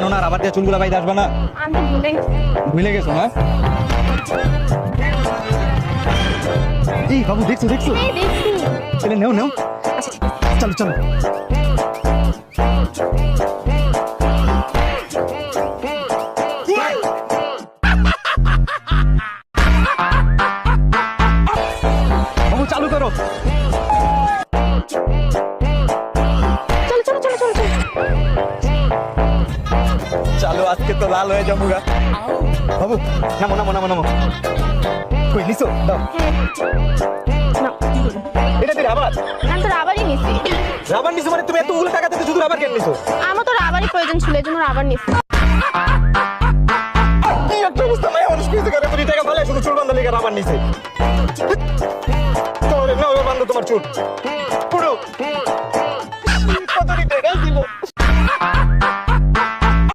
না রাবার দিয়ে চুলগুলা বাইতে আসবে না। আমি ভুলে গেছো না? এই বাবু দেখছো দেখছো? দেখছি। চলে নেও নেও, চলো চলো। বাবু চালু করো। চলো চলো চলো চলো চলো। চালু, আজকে তো লাল হয়ে যাবো গা। বাবু নামো নামো নামো নামো। কই নিছো? দাও। না, এটা কি রাবার? আমি তো রাবারই নিছি। রাবার নিছো মানে তুমি এতগুলো টাকা দিতে শুধু রাবার কেন নিছো? আমার তো রাবারই প্রয়োজন ছিল, এই জন্য রাবার নিছি। কি একটা অবস্থা, মায়া মানুষ কইতে করে তুমি টাকা ফালাই শুধু চুল বাঁধা লেগে রাবার নিছে। তোমার না ওই বান্ধব তোমার চুল পুরো